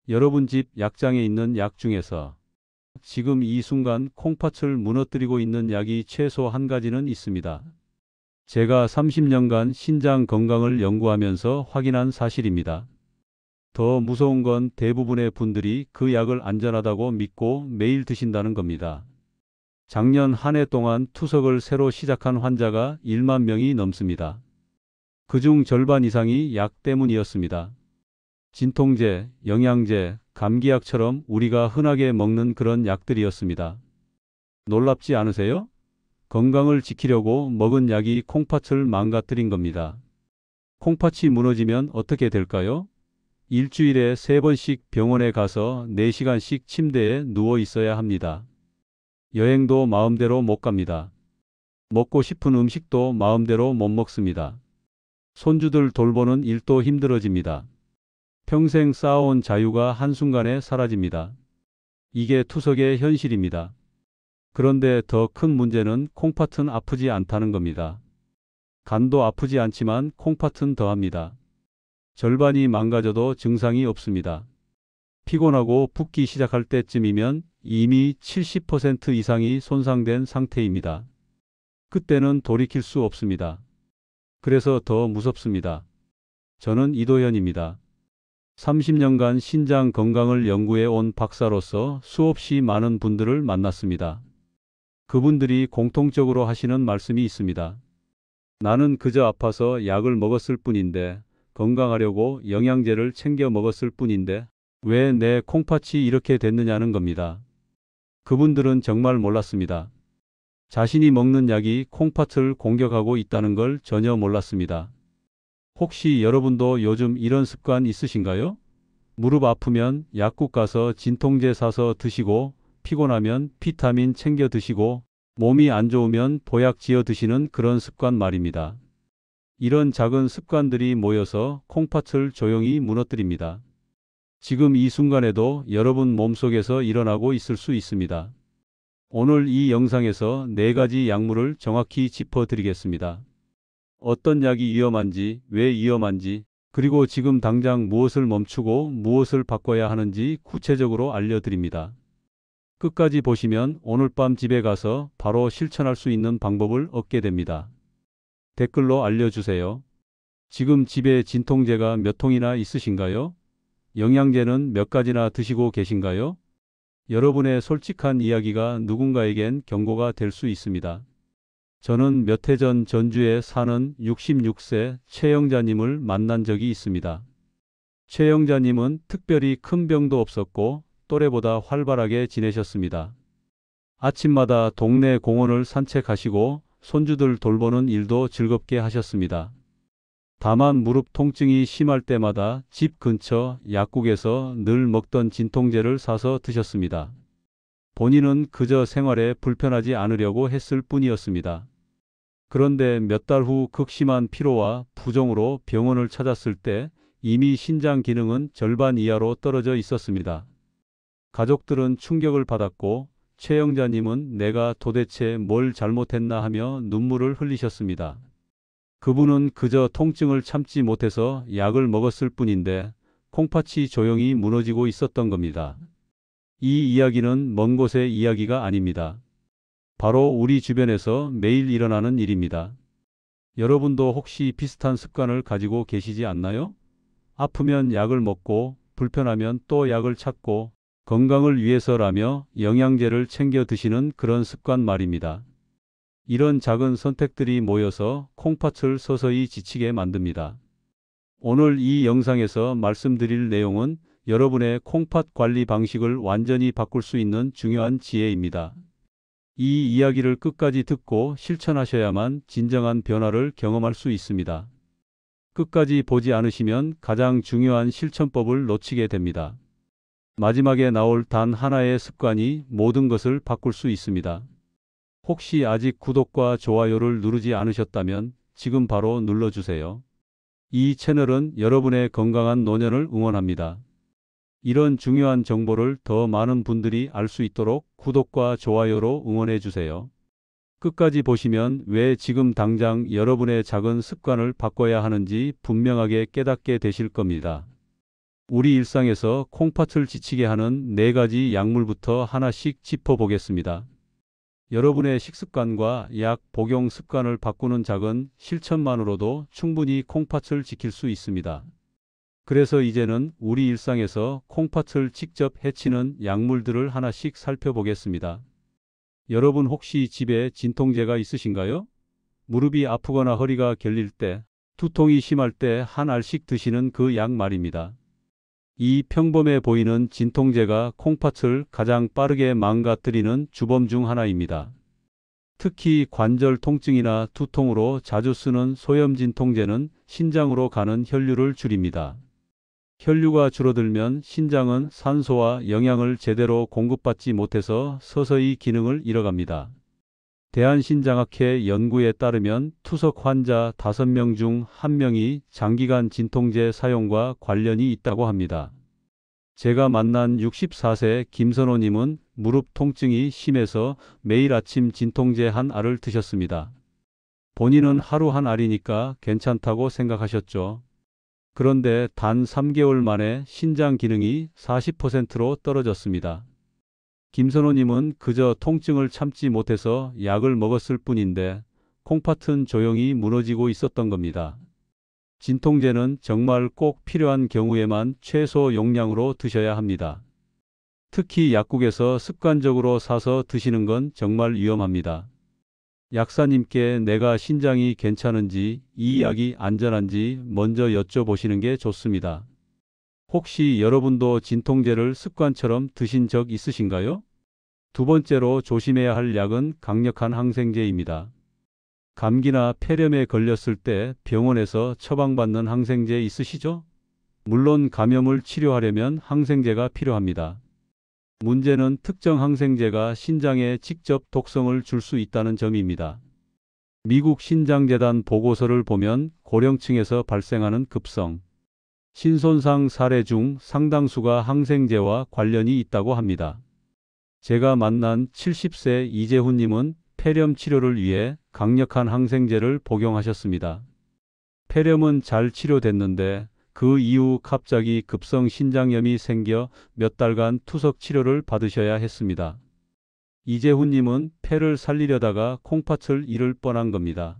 여러분 집 약장에 있는 약 중에서 지금 이 순간 콩팥을 무너뜨리고 있는 약이 최소 한 가지는 있습니다. 제가 30년간 신장 건강을 연구하면서 확인한 사실입니다. 더 무서운 건 대부분의 분들이 그 약을 안전하다고 믿고 매일 드신다는 겁니다. 작년 한 해 동안 투석을 새로 시작한 환자가 1만 명이 넘습니다. 그중 절반 이상이 약 때문이었습니다. 진통제, 영양제, 감기약처럼 우리가 흔하게 먹는 그런 약들이었습니다. 놀랍지 않으세요? 건강을 지키려고 먹은 약이 콩팥을 망가뜨린 겁니다. 콩팥이 무너지면 어떻게 될까요? 일주일에 3번씩 병원에 가서 4시간씩 침대에 누워 있어야 합니다. 여행도 마음대로 못 갑니다. 먹고 싶은 음식도 마음대로 못 먹습니다. 손주들 돌보는 일도 힘들어집니다. 평생 쌓아온 자유가 한순간에 사라집니다. 이게 투석의 현실입니다. 그런데 더 큰 문제는 콩팥은 아프지 않다는 겁니다. 간도 아프지 않지만 콩팥은 더합니다. 절반이 망가져도 증상이 없습니다. 피곤하고 붓기 시작할 때쯤이면 이미 70% 이상이 손상된 상태입니다. 그때는 돌이킬 수 없습니다. 그래서 더 무섭습니다. 저는 이도현입니다. 30년간 신장 건강을 연구해 온 박사로서 수없이 많은 분들을 만났습니다. 그분들이 공통적으로 하시는 말씀이 있습니다. 나는 그저 아파서 약을 먹었을 뿐인데, 건강하려고 영양제를 챙겨 먹었을 뿐인데 왜 내 콩팥이 이렇게 됐느냐는 겁니다. 그분들은 정말 몰랐습니다. 자신이 먹는 약이 콩팥을 공격하고 있다는 걸 전혀 몰랐습니다. 혹시 여러분도 요즘 이런 습관 있으신가요? 무릎 아프면 약국 가서 진통제 사서 드시고, 피곤하면 비타민 챙겨 드시고, 몸이 안 좋으면 보약 지어 드시는 그런 습관 말입니다. 이런 작은 습관들이 모여서 콩팥을 조용히 무너뜨립니다. 지금 이 순간에도 여러분 몸속에서 일어나고 있을 수 있습니다. 오늘 이 영상에서 4가지 약물을 정확히 짚어드리겠습니다. 어떤 약이 위험한지, 왜 위험한지, 그리고 지금 당장 무엇을 멈추고 무엇을 바꿔야 하는지 구체적으로 알려드립니다. 끝까지 보시면 오늘 밤 집에 가서 바로 실천할 수 있는 방법을 얻게 됩니다. 댓글로 알려주세요. 지금 집에 진통제가 몇 통이나 있으신가요? 영양제는 몇 가지나 드시고 계신가요? 여러분의 솔직한 이야기가 누군가에겐 경고가 될 수 있습니다. 저는 몇 해 전 전주에 사는 66세 최영자님을 만난 적이 있습니다. 최영자님은 특별히 큰 병도 없었고 또래보다 활발하게 지내셨습니다. 아침마다 동네 공원을 산책하시고 손주들 돌보는 일도 즐겁게 하셨습니다. 다만 무릎 통증이 심할 때마다 집 근처 약국에서 늘 먹던 진통제를 사서 드셨습니다. 본인은 그저 생활에 불편하지 않으려고 했을 뿐이었습니다. 그런데 몇 달 후 극심한 피로와 부종으로 병원을 찾았을 때 이미 신장 기능은 절반 이하로 떨어져 있었습니다. 가족들은 충격을 받았고 최영자님은 내가 도대체 뭘 잘못했나 하며 눈물을 흘리셨습니다. 그분은 그저 통증을 참지 못해서 약을 먹었을 뿐인데 콩팥이 조용히 무너지고 있었던 겁니다. 이 이야기는 먼 곳의 이야기가 아닙니다. 바로 우리 주변에서 매일 일어나는 일입니다. 여러분도 혹시 비슷한 습관을 가지고 계시지 않나요? 아프면 약을 먹고, 불편하면 또 약을 찾고, 건강을 위해서라며 영양제를 챙겨 드시는 그런 습관 말입니다. 이런 작은 선택들이 모여서 콩팥을 서서히 지치게 만듭니다. 오늘 이 영상에서 말씀드릴 내용은 여러분의 콩팥 관리 방식을 완전히 바꿀 수 있는 중요한 지혜입니다. 이 이야기를 끝까지 듣고 실천하셔야만 진정한 변화를 경험할 수 있습니다. 끝까지 보지 않으시면 가장 중요한 실천법을 놓치게 됩니다. 마지막에 나올 단 하나의 습관이 모든 것을 바꿀 수 있습니다. 혹시 아직 구독과 좋아요를 누르지 않으셨다면 지금 바로 눌러주세요. 이 채널은 여러분의 건강한 노년을 응원합니다. 이런 중요한 정보를 더 많은 분들이 알 수 있도록 구독과 좋아요로 응원해 주세요. 끝까지 보시면 왜 지금 당장 여러분의 작은 습관을 바꿔야 하는지 분명하게 깨닫게 되실 겁니다. 우리 일상에서 콩팥을 지치게 하는 4가지 약물부터 하나씩 짚어보겠습니다. 여러분의 식습관과 약 복용 습관을 바꾸는 작은 실천만으로도 충분히 콩팥을 지킬 수 있습니다. 그래서 이제는 우리 일상에서 콩팥을 직접 해치는 약물들을 하나씩 살펴보겠습니다. 여러분 혹시 집에 진통제가 있으신가요? 무릎이 아프거나 허리가 결릴 때, 두통이 심할 때 한 알씩 드시는 그 약 말입니다. 이 평범해 보이는 진통제가 콩팥을 가장 빠르게 망가뜨리는 주범 중 하나입니다. 특히 관절 통증이나 두통으로 자주 쓰는 소염 진통제는 신장으로 가는 혈류를 줄입니다. 혈류가 줄어들면 신장은 산소와 영양을 제대로 공급받지 못해서 서서히 기능을 잃어갑니다. 대한신장학회 연구에 따르면 투석 환자 5명 중 1명이 장기간 진통제 사용과 관련이 있다고 합니다. 제가 만난 64세 김선호님은 무릎 통증이 심해서 매일 아침 진통제 한 알을 드셨습니다. 본인은 하루 한 알이니까 괜찮다고 생각하셨죠. 그런데 단 3개월 만에 신장 기능이 40%로 떨어졌습니다. 김선호님은 그저 통증을 참지 못해서 약을 먹었을 뿐인데 콩팥은 조용히 무너지고 있었던 겁니다. 진통제는 정말 꼭 필요한 경우에만 최소 용량으로 드셔야 합니다. 특히 약국에서 습관적으로 사서 드시는 건 정말 위험합니다. 약사님께 내가 신장이 괜찮은지, 이 약이 안전한지 먼저 여쭤보시는 게 좋습니다. 혹시 여러분도 진통제를 습관처럼 드신 적 있으신가요? 두 번째로 조심해야 할 약은 강력한 항생제입니다. 감기나 폐렴에 걸렸을 때 병원에서 처방받는 항생제 있으시죠? 물론 감염을 치료하려면 항생제가 필요합니다. 문제는 특정 항생제가 신장에 직접 독성을 줄 수 있다는 점입니다. 미국 신장재단 보고서를 보면 고령층에서 발생하는 급성 신손상 사례 중 상당수가 항생제와 관련이 있다고 합니다. 제가 만난 70세 이재훈님은 폐렴 치료를 위해 강력한 항생제를 복용하셨습니다. 폐렴은 잘 치료됐는데 그 이후 갑자기 급성 신장염이 생겨 몇 달간 투석 치료를 받으셔야 했습니다. 이재훈님은 폐를 살리려다가 콩팥을 잃을 뻔한 겁니다.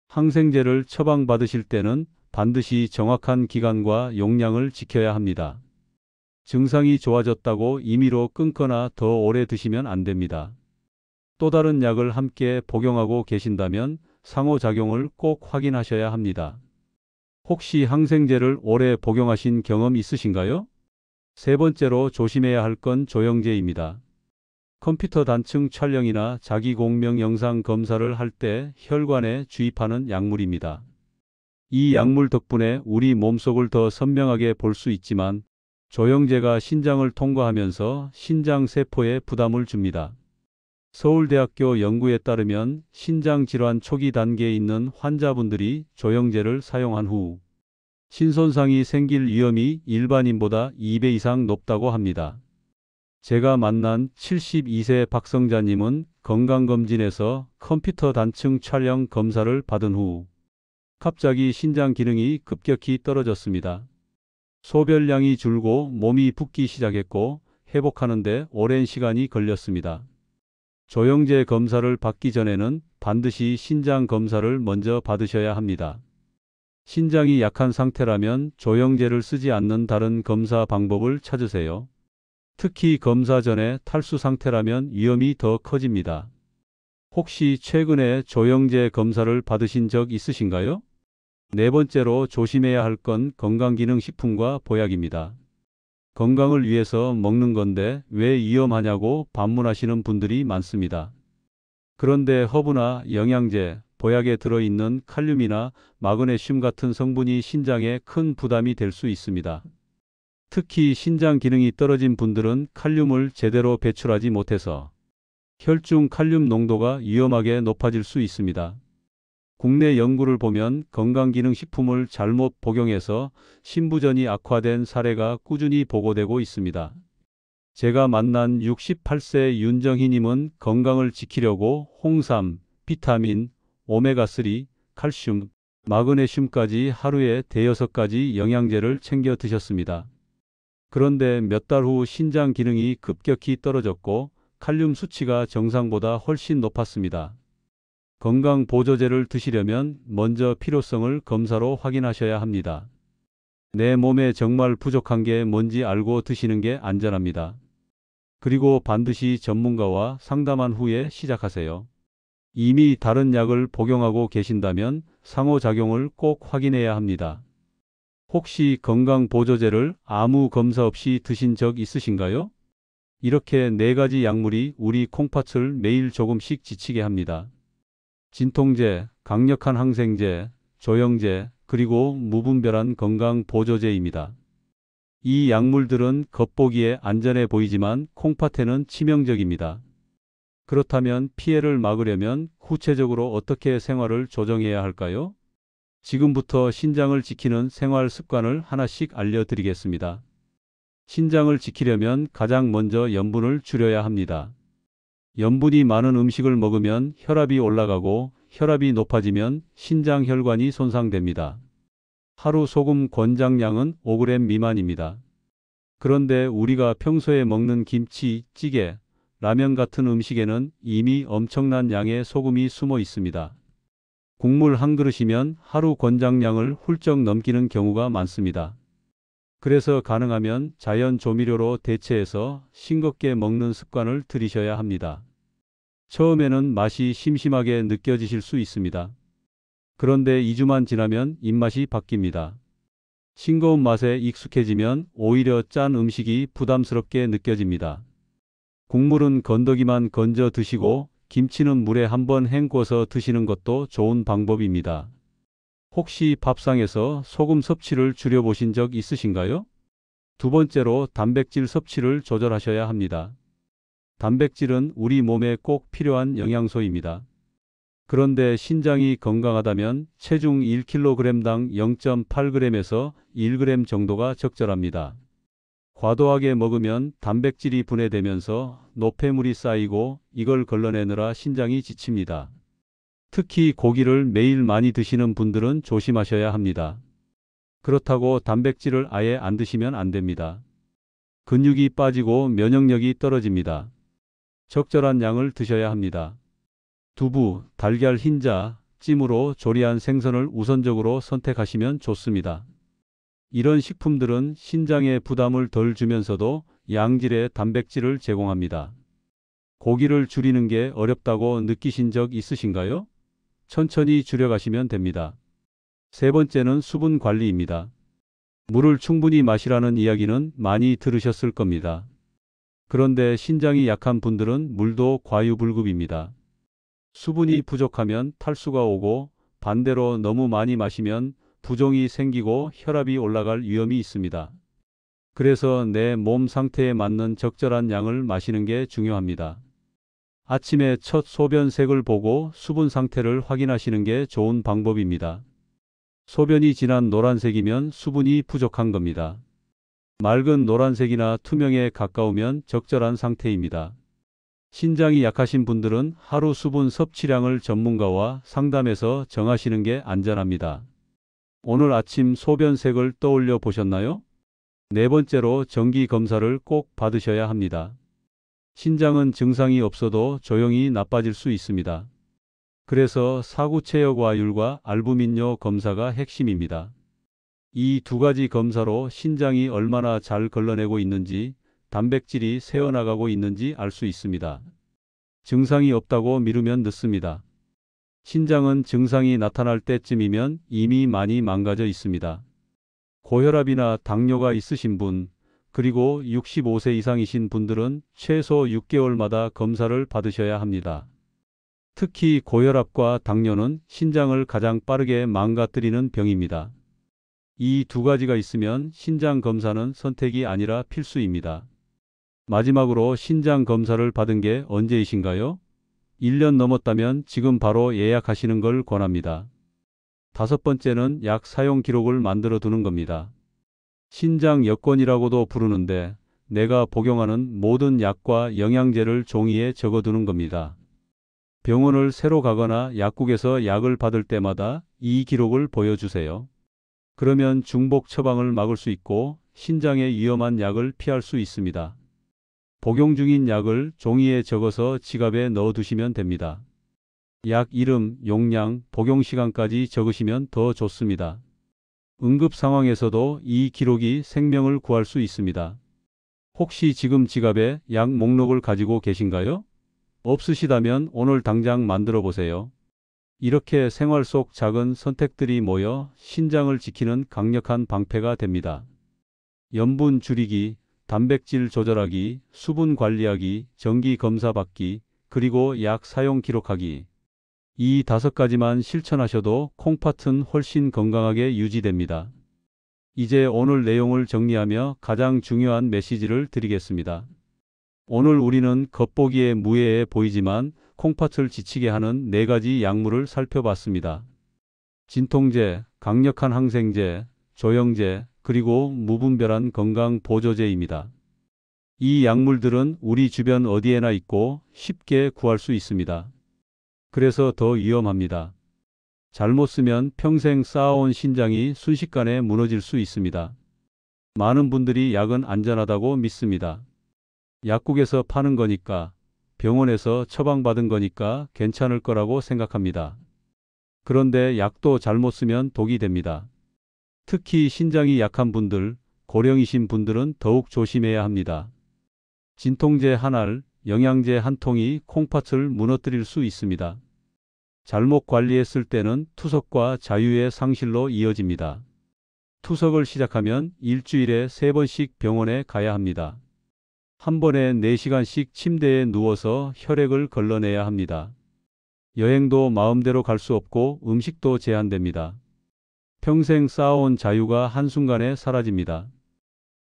항생제를 처방받으실 때는 반드시 정확한 기간과 용량을 지켜야 합니다. 증상이 좋아졌다고 임의로 끊거나 더 오래 드시면 안 됩니다. 또 다른 약을 함께 복용하고 계신다면 상호작용을 꼭 확인하셔야 합니다. 혹시 항생제를 오래 복용하신 경험 있으신가요? 세 번째로 조심해야 할 건 조영제입니다. 컴퓨터 단층 촬영이나 자기 공명 영상 검사를 할 때 혈관에 주입하는 약물입니다. 이 약물 덕분에 우리 몸속을 더 선명하게 볼 수 있지만 조영제가 신장을 통과하면서 신장 세포에 부담을 줍니다. 서울대학교 연구에 따르면 신장 질환 초기 단계에 있는 환자분들이 조영제를 사용한 후 신손상이 생길 위험이 일반인보다 2배 이상 높다고 합니다. 제가 만난 72세 박성자님은 건강검진에서 컴퓨터 단층 촬영 검사를 받은 후 갑자기 신장 기능이 급격히 떨어졌습니다. 소변량이 줄고 몸이 붓기 시작했고 회복하는데 오랜 시간이 걸렸습니다. 조영제 검사를 받기 전에는 반드시 신장 검사를 먼저 받으셔야 합니다. 신장이 약한 상태라면 조영제를 쓰지 않는 다른 검사 방법을 찾으세요. 특히 검사 전에 탈수 상태라면 위험이 더 커집니다. 혹시 최근에 조영제 검사를 받으신 적 있으신가요? 네 번째로 조심해야 할 건 건강기능식품과 보약입니다. 건강을 위해서 먹는 건데 왜 위험하냐고 반문하시는 분들이 많습니다. 그런데 허브나 영양제, 보약에 들어있는 칼륨이나 마그네슘 같은 성분이 신장에 큰 부담이 될 수 있습니다. 특히 신장 기능이 떨어진 분들은 칼륨을 제대로 배출하지 못해서 혈중 칼륨 농도가 위험하게 높아질 수 있습니다. 국내 연구를 보면 건강기능식품을 잘못 복용해서 신부전이 악화된 사례가 꾸준히 보고되고 있습니다. 제가 만난 68세 윤정희님은 건강을 지키려고 홍삼, 비타민, 오메가3, 칼슘, 마그네슘까지 하루에 대여섯 가지 영양제를 챙겨 드셨습니다. 그런데 몇 달 후 신장 기능이 급격히 떨어졌고 칼륨 수치가 정상보다 훨씬 높았습니다. 건강보조제를 드시려면 먼저 필요성을 검사로 확인하셔야 합니다. 내 몸에 정말 부족한 게 뭔지 알고 드시는 게 안전합니다. 그리고 반드시 전문가와 상담한 후에 시작하세요. 이미 다른 약을 복용하고 계신다면 상호작용을 꼭 확인해야 합니다. 혹시 건강보조제를 아무 검사 없이 드신 적 있으신가요? 이렇게 4가지 약물이 우리 콩팥을 매일 조금씩 지치게 합니다. 진통제, 강력한 항생제, 조영제, 그리고 무분별한 건강보조제입니다. 이 약물들은 겉보기에 안전해 보이지만 콩팥에는 치명적입니다. 그렇다면 피해를 막으려면 구체적으로 어떻게 생활을 조정해야 할까요? 지금부터 신장을 지키는 생활 습관을 하나씩 알려드리겠습니다. 신장을 지키려면 가장 먼저 염분을 줄여야 합니다. 염분이 많은 음식을 먹으면 혈압이 올라가고 혈압이 높아지면 신장 혈관이 손상됩니다. 하루 소금 권장량은 5g 미만입니다. 그런데 우리가 평소에 먹는 김치, 찌개, 라면 같은 음식에는 이미 엄청난 양의 소금이 숨어 있습니다. 국물 한 그릇이면 하루 권장량을 훌쩍 넘기는 경우가 많습니다. 그래서 가능하면 자연 조미료로 대체해서 싱겁게 먹는 습관을 들이셔야 합니다. 처음에는 맛이 심심하게 느껴지실 수 있습니다. 그런데 2주만 지나면 입맛이 바뀝니다. 싱거운 맛에 익숙해지면 오히려 짠 음식이 부담스럽게 느껴집니다. 국물은 건더기만 건져 드시고 김치는 물에 한번 헹궈서 드시는 것도 좋은 방법입니다. 혹시 밥상에서 소금 섭취를 줄여보신 적 있으신가요? 두 번째로 단백질 섭취를 조절하셔야 합니다. 단백질은 우리 몸에 꼭 필요한 영양소입니다. 그런데 신장이 건강하다면 체중 1kg당 0.8g에서 1g 정도가 적절합니다. 과도하게 먹으면 단백질이 분해되면서 노폐물이 쌓이고 이걸 걸러내느라 신장이 지칩니다. 특히 고기를 매일 많이 드시는 분들은 조심하셔야 합니다. 그렇다고 단백질을 아예 안 드시면 안 됩니다. 근육이 빠지고 면역력이 떨어집니다. 적절한 양을 드셔야 합니다. 두부, 달걀 흰자, 찜으로 조리한 생선을 우선적으로 선택하시면 좋습니다. 이런 식품들은 신장에 부담을 덜 주면서도 양질의 단백질을 제공합니다. 고기를 줄이는 게 어렵다고 느끼신 적 있으신가요? 천천히 줄여가시면 됩니다. 세 번째는 수분 관리입니다. 물을 충분히 마시라는 이야기는 많이 들으셨을 겁니다. 그런데 신장이 약한 분들은 물도 과유불급입니다. 수분이 부족하면 탈수가 오고 반대로 너무 많이 마시면 부종이 생기고 혈압이 올라갈 위험이 있습니다. 그래서 내 몸 상태에 맞는 적절한 양을 마시는 게 중요합니다. 아침에 첫 소변색을 보고 수분 상태를 확인하시는 게 좋은 방법입니다. 소변이 진한 노란색이면 수분이 부족한 겁니다. 맑은 노란색이나 투명에 가까우면 적절한 상태입니다. 신장이 약하신 분들은 하루 수분 섭취량을 전문가와 상담해서 정하시는 게 안전합니다. 오늘 아침 소변색을 떠올려 보셨나요? 네 번째로 정기 검사를 꼭 받으셔야 합니다. 신장은 증상이 없어도 조용히 나빠질 수 있습니다. 그래서 사구체역와율과 알부민뇨 검사가 핵심입니다. 이 2가지 검사로 신장이 얼마나 잘 걸러내고 있는지, 단백질이 새어나가고 있는지 알 수 있습니다. 증상이 없다고 미루면 늦습니다. 신장은 증상이 나타날 때쯤이면 이미 많이 망가져 있습니다. 고혈압이나 당뇨가 있으신 분, 그리고 65세 이상이신 분들은 최소 6개월마다 검사를 받으셔야 합니다. 특히 고혈압과 당뇨는 신장을 가장 빠르게 망가뜨리는 병입니다. 이 2가지가 있으면 신장 검사는 선택이 아니라 필수입니다. 마지막으로 신장 검사를 받은 게 언제이신가요? 1년 넘었다면 지금 바로 예약하시는 걸 권합니다. 5번째는 약 사용 기록을 만들어 두는 겁니다. 신장 여권이라고도 부르는데 내가 복용하는 모든 약과 영양제를 종이에 적어두는 겁니다. 병원을 새로 가거나 약국에서 약을 받을 때마다 이 기록을 보여주세요. 그러면 중복 처방을 막을 수 있고 신장에 위험한 약을 피할 수 있습니다. 복용 중인 약을 종이에 적어서 지갑에 넣어두시면 됩니다. 약 이름, 용량, 복용 시간까지 적으시면 더 좋습니다. 응급 상황에서도 이 기록이 생명을 구할 수 있습니다. 혹시 지금 지갑에 약 목록을 가지고 계신가요? 없으시다면 오늘 당장 만들어 보세요. 이렇게 생활 속 작은 선택들이 모여 신장을 지키는 강력한 방패가 됩니다. 염분 줄이기, 단백질 조절하기, 수분 관리하기, 정기 검사 받기, 그리고 약 사용 기록하기. 이 5가지만 실천하셔도 콩팥은 훨씬 건강하게 유지됩니다. 이제 오늘 내용을 정리하며 가장 중요한 메시지를 드리겠습니다. 오늘 우리는 겉보기에 무해해 보이지만 콩팥을 지치게 하는 4가지 약물을 살펴봤습니다. 진통제, 강력한 항생제, 조영제, 그리고 무분별한 건강 보조제입니다. 이 약물들은 우리 주변 어디에나 있고 쉽게 구할 수 있습니다. 그래서 더 위험합니다. 잘못 쓰면 평생 쌓아온 신장이 순식간에 무너질 수 있습니다. 많은 분들이 약은 안전하다고 믿습니다. 약국에서 파는 거니까, 병원에서 처방받은 거니까 괜찮을 거라고 생각합니다. 그런데 약도 잘못 쓰면 독이 됩니다. 특히 신장이 약한 분들, 고령이신 분들은 더욱 조심해야 합니다. 진통제 한 알, 영양제 한 통이 콩팥을 무너뜨릴 수 있습니다. 잘못 관리했을 때는 투석과 자유의 상실로 이어집니다. 투석을 시작하면 일주일에 3번씩 병원에 가야 합니다. 한 번에 4시간씩 침대에 누워서 혈액을 걸러내야 합니다. 여행도 마음대로 갈 수 없고 음식도 제한됩니다. 평생 쌓아온 자유가 한순간에 사라집니다.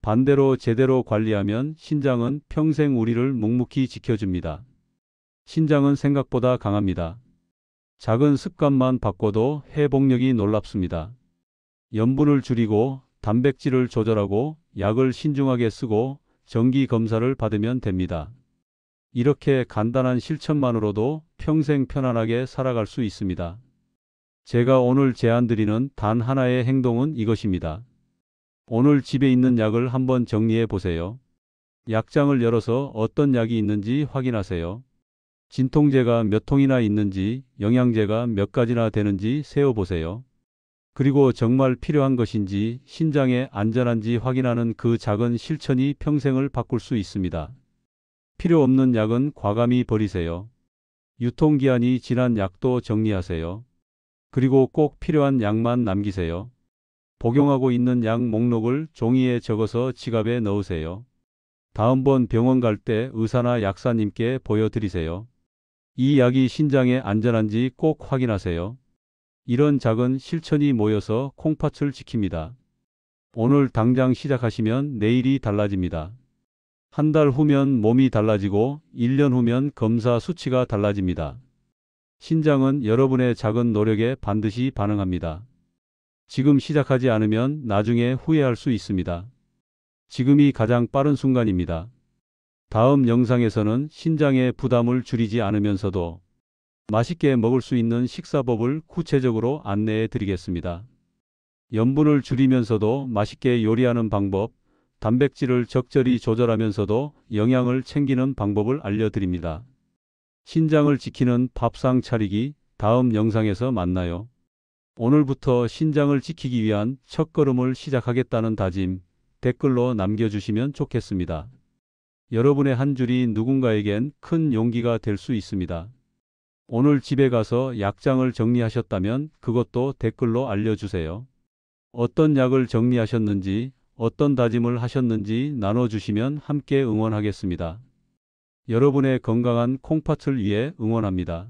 반대로 제대로 관리하면 신장은 평생 우리를 묵묵히 지켜줍니다. 신장은 생각보다 강합니다. 작은 습관만 바꿔도 회복력이 놀랍습니다. 염분을 줄이고 단백질을 조절하고 약을 신중하게 쓰고 정기 검사를 받으면 됩니다. 이렇게 간단한 실천만으로도 평생 편안하게 살아갈 수 있습니다. 제가 오늘 제안드리는 단 하나의 행동은 이것입니다. 오늘 집에 있는 약을 한번 정리해 보세요. 약장을 열어서 어떤 약이 있는지 확인하세요. 진통제가 몇 통이나 있는지, 영양제가 몇 가지나 되는지 세어보세요. 그리고 정말 필요한 것인지, 신장에 안전한지 확인하는 그 작은 실천이 평생을 바꿀 수 있습니다. 필요 없는 약은 과감히 버리세요. 유통기한이 지난 약도 정리하세요. 그리고 꼭 필요한 약만 남기세요. 복용하고 있는 약 목록을 종이에 적어서 지갑에 넣으세요. 다음번 병원 갈 때 의사나 약사님께 보여드리세요. 이 약이 신장에 안전한지 꼭 확인하세요. 이런 작은 실천이 모여서 콩팥을 지킵니다. 오늘 당장 시작하시면 내일이 달라집니다. 한 달 후면 몸이 달라지고 1년 후면 검사 수치가 달라집니다. 신장은 여러분의 작은 노력에 반드시 반응합니다. 지금 시작하지 않으면 나중에 후회할 수 있습니다. 지금이 가장 빠른 순간입니다. 다음 영상에서는 신장의 부담을 줄이지 않으면서도 맛있게 먹을 수 있는 식사법을 구체적으로 안내해 드리겠습니다. 염분을 줄이면서도 맛있게 요리하는 방법, 단백질을 적절히 조절하면서도 영양을 챙기는 방법을 알려드립니다. 신장을 지키는 밥상 차리기, 다음 영상에서 만나요. 오늘부터 신장을 지키기 위한 첫걸음을 시작하겠다는 다짐, 댓글로 남겨주시면 좋겠습니다. 여러분의 한 줄이 누군가에겐 큰 용기가 될 수 있습니다. 오늘 집에 가서 약장을 정리하셨다면 그것도 댓글로 알려주세요. 어떤 약을 정리하셨는지, 어떤 다짐을 하셨는지 나눠주시면 함께 응원하겠습니다. 여러분의 건강한 콩팥을 위해 응원합니다.